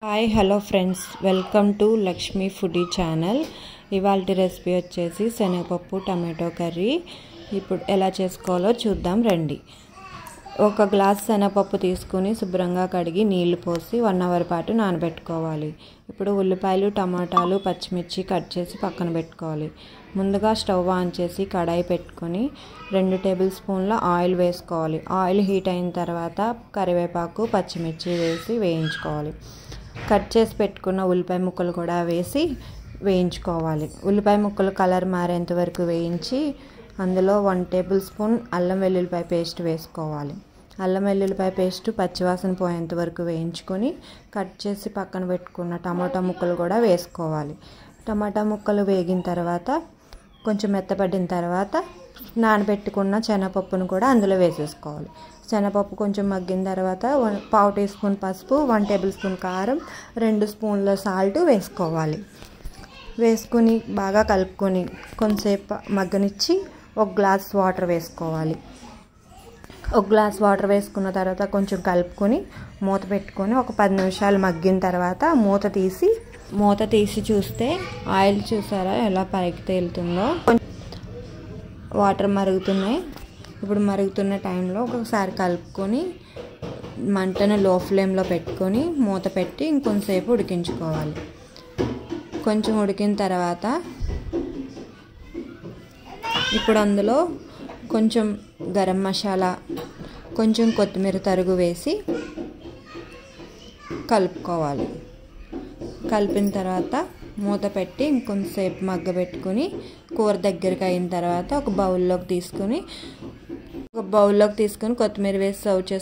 Hi hello friends, welcome to Lakshmi foodie channel. ఇవాల్టి recipe వచ్చేసి శనగపప్పు టమాటో కర్రీ. ఇప్పుడు ఎలా చేసుకోవాలో చూద్దాం రండి. ఒక గ్లాస్ శనగపప్పు తీసుకుని శుభ్రంగా కడిగి నీళ్లు పోసి 1 అవర్ పాటు నానబెట్టుకోవాలి. ఇప్పుడు ఉల్లిపాయలు, టమాటాలు, పచ్చిమిర్చి కట్ చేసి పక్కన పెట్టుకోవాలి. ముందుగా స్టవ్ ఆన్ చేసి కడాయి పెట్టుకొని 2 టేబుల్ స్పూన్ల ఆయిల్ వేసుకోవాలి. ఆయిల్ హీట్ అయిన తర్వాత కరివేపాకు, పచ్చిమిర్చి వేసి వేయించుకోవాలి. కట్ చేసి పెట్టుకున్న ఉల్లిపాయ ముక్కలు కూడా వేసి వేయించుకోవాలి. ఉల్లిపాయ ముక్కలు కలర్ మారేంత వరకు వేయించి అందులో 1 టేబుల్ స్పూన్ అల్లం వెల్లుల్లిపాయ పేస్ట్ వేసుకోవాలి. అల్లం వెల్లుల్లిపాయ పేస్ట్ పచ్చివాసన పోయేంత వరకు వేయించుకొని కట్ చేసి పక్కన పెట్టుకున్న టమాటా ముక్కలు కూడా వేసుకోవాలి. టమాటా ముక్కలు వేగిన తర్వాత కొంచెం మెత్తపడిన తర్వాత నానబెట్టుకున్న శనగపప్పును కూడా అందులో వేసేసుకోవాలి. శనగపప్పు కొంచెం మగ్గిన తర్వాత 1/2 టీ స్పూన్ పసుపు, 1 టేబుల్ స్పూన్ కారం, 2 స్పూన్ల సాల్ట్ వేసుకోవాలి. వేసుకుని బాగా కలుపుకొని కొంతసేపు మగ్గనిచ్చి 1 గ్లాస్ వాటర్ వేసుకోవాలి. 1 గ్లాస్ వాటర్ వేసుకున్న తర్వాత కొంచెం కలుపుకొని మూత పెట్టుకొని ఒక 10 నిమిషాలు మగ్గిన తర్వాత మూత తీసి చూస్తే ఆయిల్ చూసారా ఎలా పైకి తేలుతుందో. వాటర్ మరుగుతున్నాయి. ఇప్పుడు మరుగుతున్న టైంలో ఒకసారి కలుపుకొని మంటను లో ఫ్లేమ్లో పెట్టుకొని మూత పెట్టి ఇంకొంతసేపు ఉడికించుకోవాలి. కొంచెం ఉడికిన తర్వాత ఇప్పుడు అందులో కొంచెం గరం మసాలా, కొంచెం కొత్తిమీర తరుగు వేసి కలుపుకోవాలి. కలిపిన తర్వాత మూత పెట్టి ఇంకొంతసేపు మగ్గబెట్టుకుని కూర దగ్గరికి అయిన తర్వాత ఒక బౌల్లోకి తీసుకొని కొత్తిమీర వేసి సర్వ్ చేసుకోవాలి.